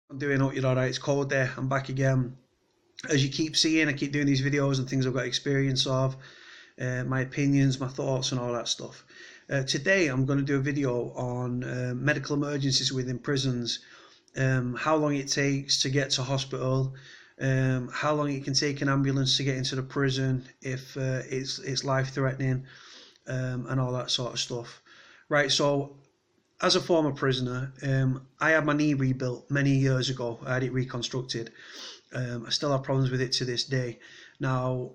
I'm doing all, you're all right. It's Cody there. I'm back again. As you keep seeing, I keep doing these videos and things I've got experience of, my opinions, my thoughts, and all that stuff. Today, I'm going to do a video on medical emergencies within prisons, how long it takes to get to hospital, how long it can take an ambulance to get into the prison if it's life threatening, and all that sort of stuff. Right, so as a former prisoner, I had my knee rebuilt many years ago. I had it reconstructed. I still have problems with it to this day. Now,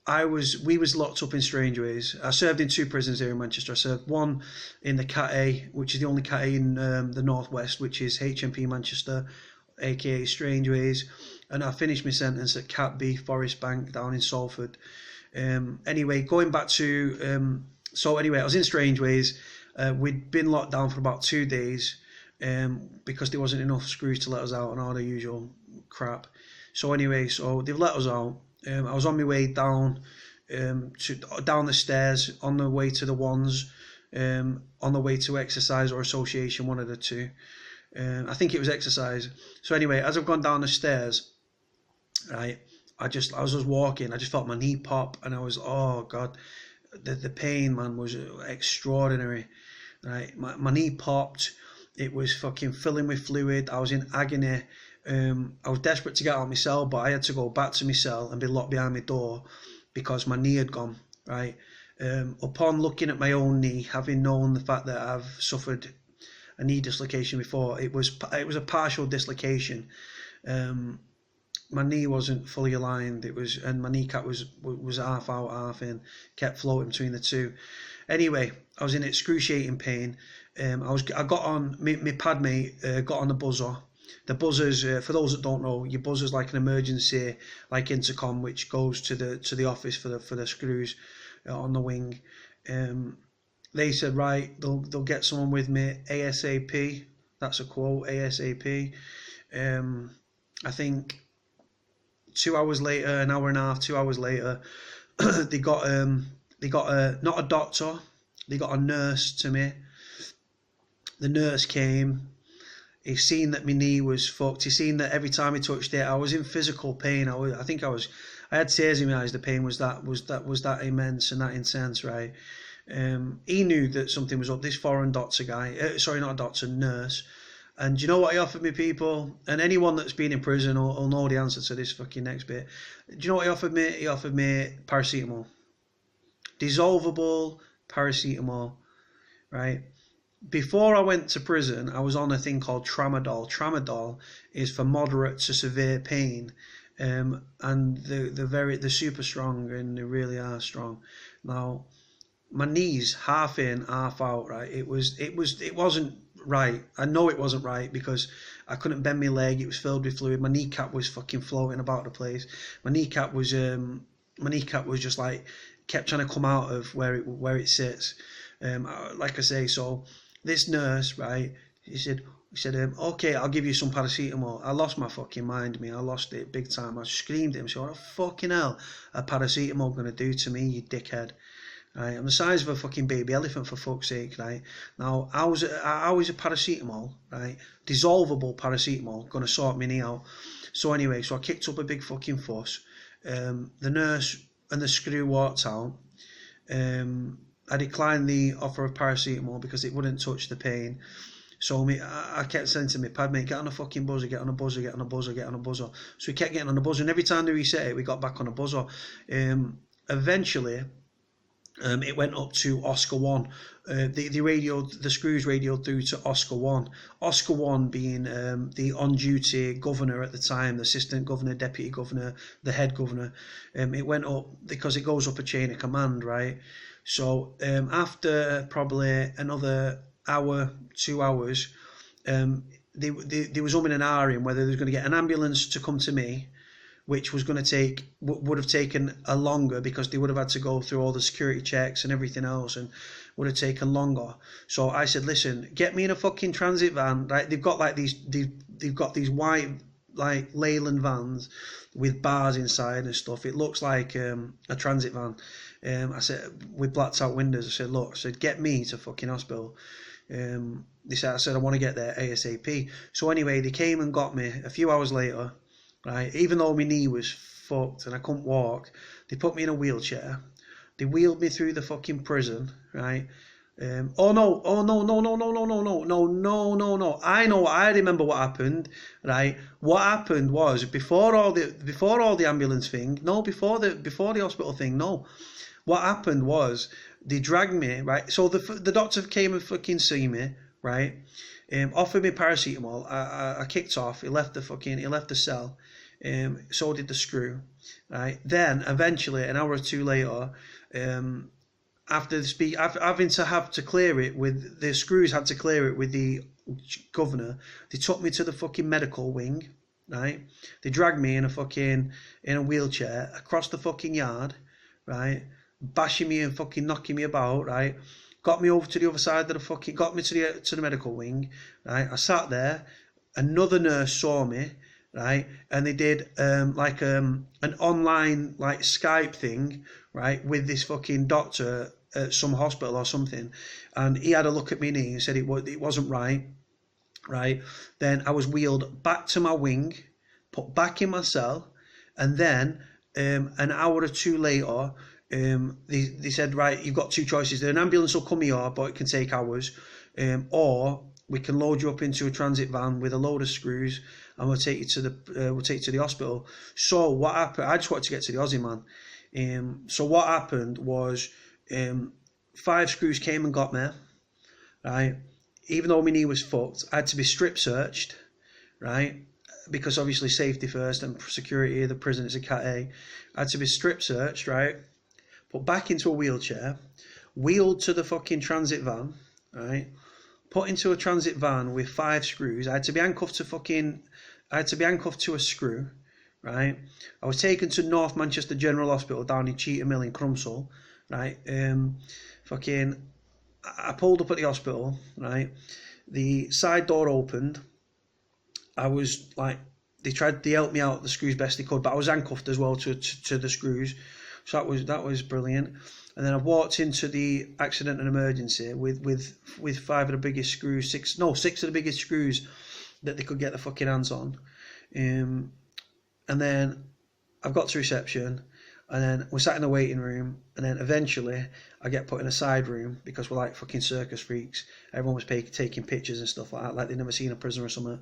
we was locked up in Strangeways. I served in two prisons here in Manchester. I served one in the Cat A, which is the only Cat A in the northwest, which is HMP Manchester, aka Strangeways, and I finished my sentence at Cat B, Forest Bank, down in Salford. Anyway, going back to I was in Strangeways. We'd been locked down for about 2 days because there wasn't enough screws to let us out and all the usual crap. So they've let us out. I was on my way down down the stairs on the way to the ones, on the way to exercise or association, one of the two. I think it was exercise. So anyway, as I've gone down the stairs, right, I was just walking. I just felt my knee pop, and I was, oh god, the pain, man, was extraordinary. Right, my knee popped. It was fucking filling with fluid. I was in agony. I was desperate to get out of my cell, but I had to go back to my cell and be locked behind my door because my knee had gone. Right. Upon looking at my own knee, having known the fact that I've suffered a knee dislocation before, it was a partial dislocation. My knee wasn't fully aligned. And my kneecap was half out, half in, kept floating between the two. Anyway, I was in excruciating pain. I got on my pad mate got on the buzzer. The buzzers, for those that don't know, your buzzer's like an emergency, like intercom, which goes to the office for the screws on the wing. They said, right, they'll get someone with me ASAP. That's a quote, ASAP. I think 2 hours later, an hour and a half, 2 hours later, they got not a doctor, they got a nurse to me. The nurse came. He seen that my knee was fucked. He seen that every time he touched it, I was in physical pain. I had tears in my eyes. The pain was that immense and that intense, right? He knew that something was up. This foreign doctor guy, sorry, not a doctor, nurse. And do you know what he offered me, people? And anyone that's been in prison will know the answer to this fucking next bit. Do you know what he offered me? He offered me paracetamol. Dissolvable paracetamol, right? Before I went to prison, I was on a thing called tramadol. Tramadol is for moderate to severe pain, and they're super strong, and they really are strong. Now, my knees half in, half out, right? It wasn't right. I know it wasn't right because I couldn't bend my leg. It was filled with fluid. My kneecap was fucking floating about the place. My kneecap was just like kept trying to come out of where it sits. Like I say, so this nurse, right? He said, okay, I'll give you some paracetamol. I lost my fucking mind, me. I lost it big time. I screamed at him. So what the fucking hell a paracetamol gonna do to me, you dickhead? Right, I'm the size of a fucking baby elephant, for fuck's sake, right? Now, how is a paracetamol, right? Dissolvable paracetamol gonna sort me knee out? So anyway, so I kicked up a big fucking fuss. The nurse and the screw walked out. I declined the offer of paracetamol because it wouldn't touch the pain. So I kept saying to me, pad mate, get on a fucking buzzer, get on a buzzer, get on a buzzer, get on a buzzer. So we kept getting on the buzzer, and every time they reset it, we got back on a buzzer. Eventually, it went up to Oscar 1. The screws radioed through to Oscar 1. Oscar 1 being the on-duty governor at the time, the assistant governor, deputy governor, the head governor. It went up because it goes up a chain of command, right? So after probably another hour, 2 hours, they was umming and ahhing whether they was going to get an ambulance to come to me, which was going to would have taken a longer because they would have had to go through all the security checks and everything else, and would have taken longer. So I said, listen, get me in a fucking transit van, right? They've got these white like Leyland vans with bars inside and stuff. It looks like a transit van. I said, with blacked out windows. I said, look, get me to fucking hospital. I said I want to get there ASAP. So anyway, they came and got me a few hours later, right? Even though my knee was fucked and I couldn't walk, they put me in a wheelchair. They wheeled me through the fucking prison, right? Oh no! Oh no! No! No! No! No! No! No! No! No! No! No! I know. I remember what happened. Right? What happened was before all the ambulance thing. No, before the hospital thing. No. What happened was they dragged me. Right. So the doctor came and fucking see me. Right. Offered me paracetamol. I kicked off. He left the cell. So did the screw. Right. Then eventually, an hour or two later. After having to have to clear it with the screws, had to clear it with the governor. They took me to the fucking medical wing, right? They dragged me in a wheelchair across the fucking yard, right? Bashing me and fucking knocking me about, right? Got me over to the other side of got me to the medical wing, right? I sat there. Another nurse saw me, right? And they did an online like Skype thing, right, with this fucking doctor at some hospital or something, and he had a look at me knee and said it wasn't right. Then I was wheeled back to my wing, put back in my cell, and then an hour or two later, they said, right, you've got two choices. An ambulance will come here, but it can take hours, or we can load you up into a transit van with a load of screws, and we'll take you to the hospital. So what happened? I just wanted to get to the Aussie, man. So what happened was 5 screws came and got me, right? Even though my knee was fucked, I had to be strip searched, right? Because obviously safety first and security of the prison is a Cat A. I had to be strip searched, right? Put back into a wheelchair, wheeled to the fucking transit van, right? Put into a transit van with 5 screws. I had to be handcuffed to a screw, right? I was taken to North Manchester General Hospital down in Cheetham Hill in Crumsall, right? I pulled up at the hospital, right? The side door opened. I was like, they helped me out the screws best they could, but I was handcuffed as well to the screws, so that was brilliant. And then I walked into the accident and emergency with 5 of the biggest screws, 6 of the biggest screws that they could get their fucking hands on. And then I've got to reception, and then we're sat in the waiting room, and then eventually I get put in a side room because we're like fucking circus freaks. Everyone was taking pictures and stuff like that, like they'd never seen a prisoner or something.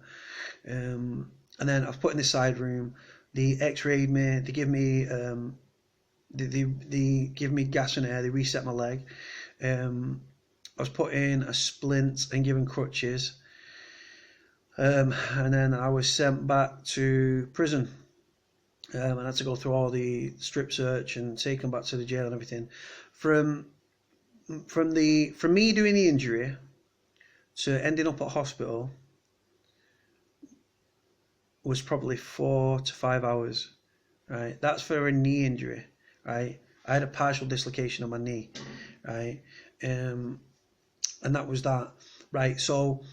And then I was put in this side room. They x-rayed me. They give me they give me gas and air. They reset my leg. I was put in a splint and given crutches. And then I was sent back to prison. And I had to go through all the strip search and taken back to the jail and everything. From me doing the injury to ending up at hospital was probably 4 to 5 hours, right? That's for a knee injury, right? I had a partial dislocation on my knee, right? And that was that, right? So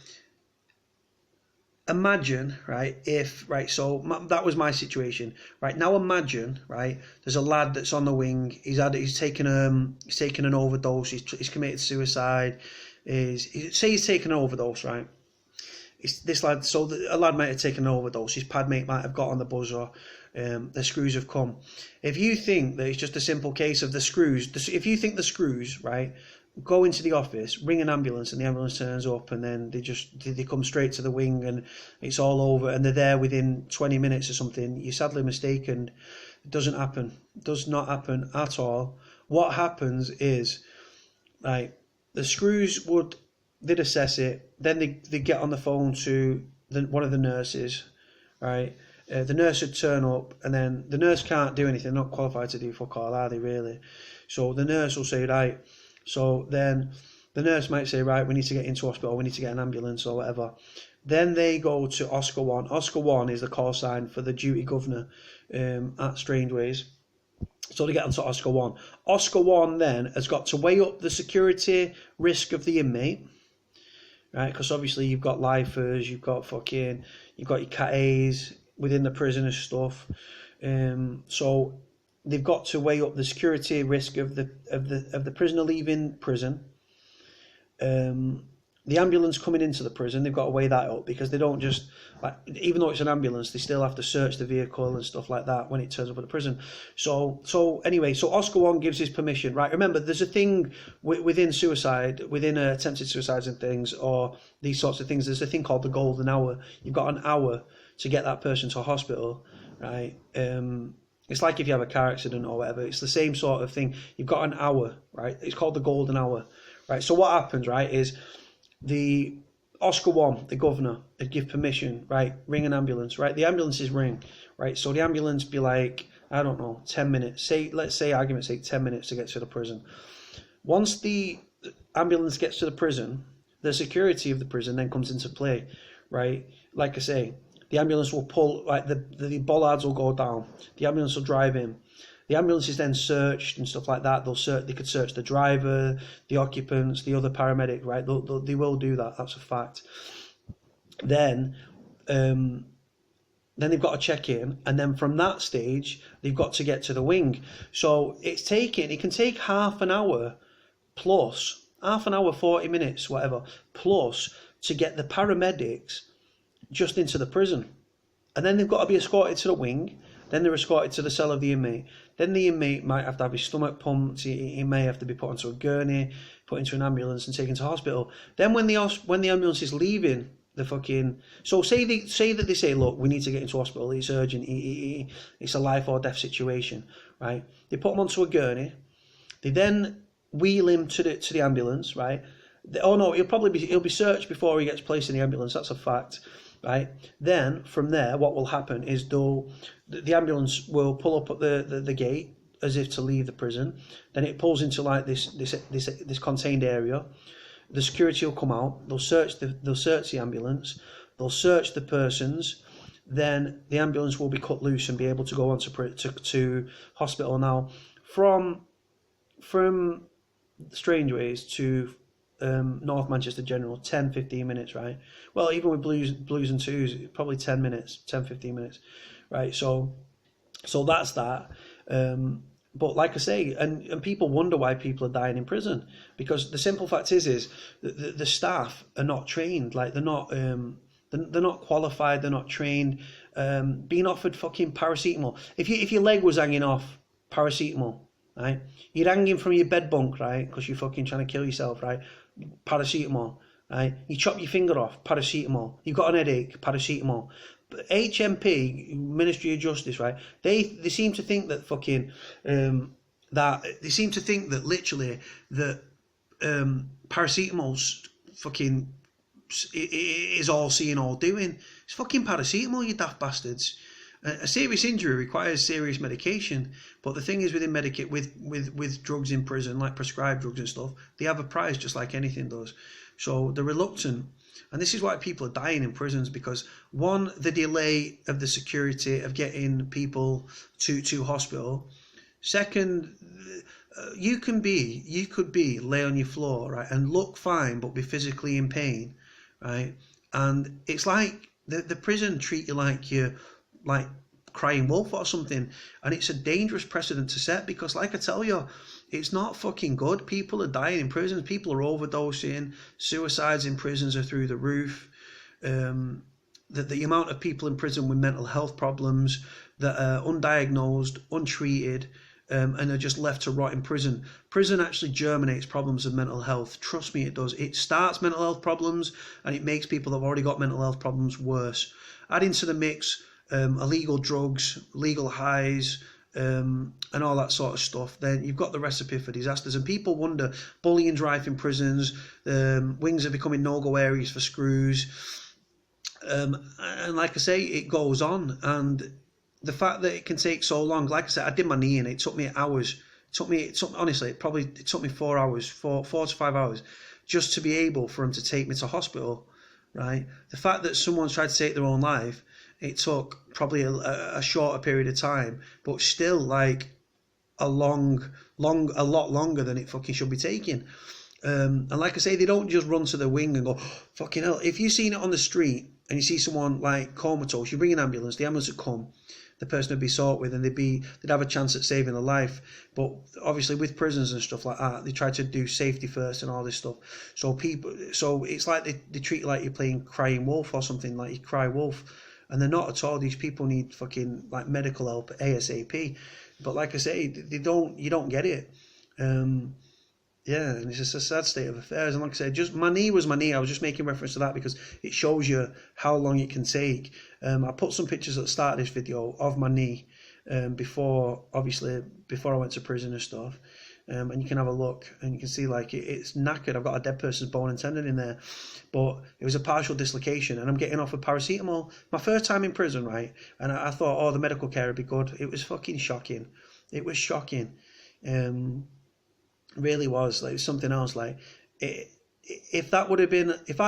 imagine, right, that was my situation, right? Now imagine, right, there's a lad that's on the wing. He's taken an overdose. He's committed suicide. He's taken an overdose, right? A lad might have taken an overdose. His pad mate might have got on the buzzer. The screws have come. If you think that it's just a simple case of the screws, if you think the screws, right, go into the office, ring an ambulance, and the ambulance turns up, and then they come straight to the wing, and it's all over, and they're there within 20 minutes or something, you're sadly mistaken. It doesn't happen. It does not happen at all. What happens is, right, the screws they'd assess it, then they get on the phone to one of the nurses, right? The nurse would turn up, and then the nurse can't do anything. They're not qualified to do fuck all, are they, really? So the nurse will say, right. So then the nurse might say, right, we need to get into hospital, we need to get an ambulance or whatever. Then they go to Oscar 1. Oscar 1 is the call sign for the duty governor at Strangeways. So they get onto Oscar 1. Oscar 1 then has got to weigh up the security risk of the inmate, right? Because obviously you've got lifers, you've got your Cat A's within the prison and stuff. So they've got to weigh up the security risk of the prisoner leaving prison, the ambulance coming into the prison, they've got to weigh that up, because they don't just, like, even though it's an ambulance, they still have to search the vehicle and stuff like that when it turns up at the prison. So anyway, so Oscar 1 gives his permission, right? Remember, there's a thing within suicide, within attempted suicides and things, or these sorts of things, there's a thing called the golden hour. You've got an hour to get that person to a hospital, right? It's like if you have a car accident or whatever, it's the same sort of thing. You've got an hour, right? It's called the golden hour, right? So what happens, right, is the Oscar 1, the governor, would give permission, right? Ring an ambulance, right? The ambulances ring, right? So the ambulance be like, I don't know, 10 minutes. Let's say, argument's sake, 10 minutes to get to the prison. Once the ambulance gets to the prison, the security of the prison then comes into play, right? Like I say, the ambulance will pull, like the bollards will go down. The ambulance will drive in. The ambulance is then searched and stuff like that. They could search the driver, the occupants, the other paramedic, right? They will do that. That's a fact. Then they've got to check in, and then from that stage, they've got to get to the wing. So it can take half an hour plus, 40 minutes, whatever, plus to get the paramedics just into the prison. And then they've got to be escorted to the wing. Then they're escorted to the cell of the inmate. Then the inmate might have to have his stomach pumped. He may have to be put onto a gurney, put into an ambulance and taken to hospital. Then when the ambulance is leaving the fucking... So say that they say, look, we need to get into hospital. It's urgent. It's a life or death situation, right? They put him onto a gurney. They then wheel him to the ambulance, right? Oh no, he'll be searched before he gets placed in the ambulance. That's a fact. Right. Then from there, what will happen is the ambulance will pull up at the gate as if to leave the prison. Then it pulls into like this contained area. The security will come out. They'll search the ambulance. They'll search the persons. Then the ambulance will be cut loose and be able to go on to hospital. Now, from Strangeways to North Manchester General, 10-15 minutes, right? Well, even with blues and twos, probably 10 minutes, 10-15 minutes, right? So that's that. But like I say, and people wonder why people are dying in prison, because the simple fact is the staff are not trained. Like they're not qualified. They're not trained. Being offered fucking paracetamol. If your leg was hanging off, paracetamol, right? You're hanging from your bed bunk, right? Because you're fucking trying to kill yourself, right? Paracetamol, right? You chop your finger off, paracetamol. You've got an headache, paracetamol. But HMP, Ministry of Justice, right? They seem to think that fucking literally that paracetamol's fucking is all seeing, all doing. It's fucking paracetamol, you daft bastards. A serious injury requires serious medication, but the thing is, with drugs in prison, like prescribed drugs and stuff, they have a price just like anything does. So they're reluctant, and this is why people are dying in prisons, because one, the delay of the security of getting people to hospital. Second, you could be lay on your floor, right, and look fine but be physically in pain, right, and it's like the prison treat you like you're like crying wolf or something, and it's a dangerous precedent to set, because like I tell you, it's not fucking good. People are dying in prisons. People are overdosing. Suicides in prisons are through the roof. The amount of people in prison with mental health problems that are undiagnosed, untreated, and are just left to rot in prison. Prison actually germinates problems of mental health. Trust me, it does. It starts mental health problems, and it makes people that have already got mental health problems worse. Add into the mix illegal drugs, legal highs, and all that sort of stuff, then you've got the recipe for disasters. And people wonder, bullying's rife in prisons, wings are becoming no-go areas for screws, and like I say, it goes on. And the fact that it can take so long, like I said, I did my knee in it took me hours. Honestly, it took me 4 hours, 4 to 5 hours, just to be able for them to take me to hospital, right? The fact that someone's tried to take their own life, it took probably a shorter period of time, but still like a lot longer than it fucking should be taking. And like I say, they don't just run to the wing and go, fucking hell. If you've seen it on the street and you see someone like comatose, you bring an ambulance, the ambulance will come, the person would be sought with, and they'd have a chance at saving a life. But obviously with prisons and stuff like that, they try to do safety first and all this stuff. So it's like they treat you like you're playing crying wolf or something, like you cry wolf, and they're not at all. These people need fucking like medical help ASAP. But like I say, you don't get it. Yeah, and it's just a sad state of affairs. And like I said, just my knee was my knee. I was just making reference to that because it shows you how long it can take. I put some pictures at the start of this video of my knee before I went to prison and stuff. And you can have a look and you can see like it's knackered. I've got a dead person's bone and tendon in there, but it was a partial dislocation, and I'm getting off of paracetamol. My first time in prison, right? And I thought, oh, the medical care would be good. It was fucking shocking. It was shocking. Really was. Like, it was something else. Like, if I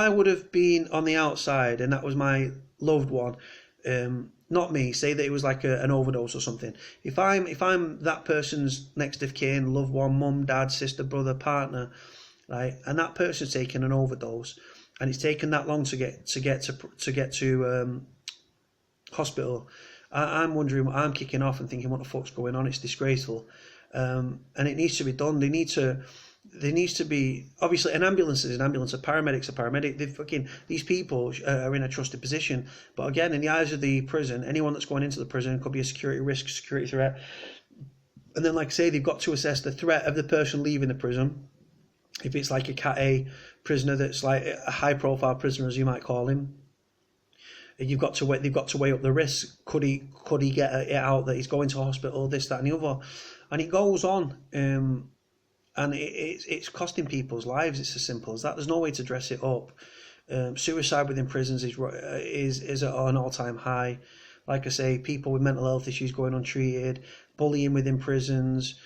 would have been on the outside and that was my loved one, not me, say that it was like an overdose or something. If I'm that person's next of kin, loved one, mum, dad, sister, brother, partner, right, and that person's taken an overdose, and it's taken that long to get to hospital, I'm wondering, I'm kicking off and thinking, what the fuck's going on? It's disgraceful. And it needs to be done. There needs to be, obviously, an ambulance is an ambulance, a paramedic's a paramedic. These people are in a trusted position. But again, in the eyes of the prison, anyone that's going into the prison could be a security risk, security threat. And then, like I say, they've got to assess the threat of the person leaving the prison. If it's like a Cat A prisoner that's like a high-profile prisoner, as you might call him, they've got to weigh up the risk. Could he get it out that he's going to hospital, this, that, and the other? And it goes on, and it's costing people's lives. It's as simple as that. There's no way to dress it up. Suicide within prisons is at an all-time high. Like I say, people with mental health issues going untreated, bullying within prisons,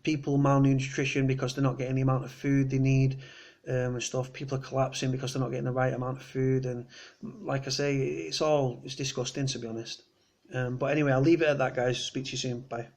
people malnutrition because they're not getting the amount of food they need, and stuff. People are collapsing because they're not getting the right amount of food. And like I say, it's disgusting, to be honest. But anyway, I'll leave it at that, guys. Speak to you soon. Bye.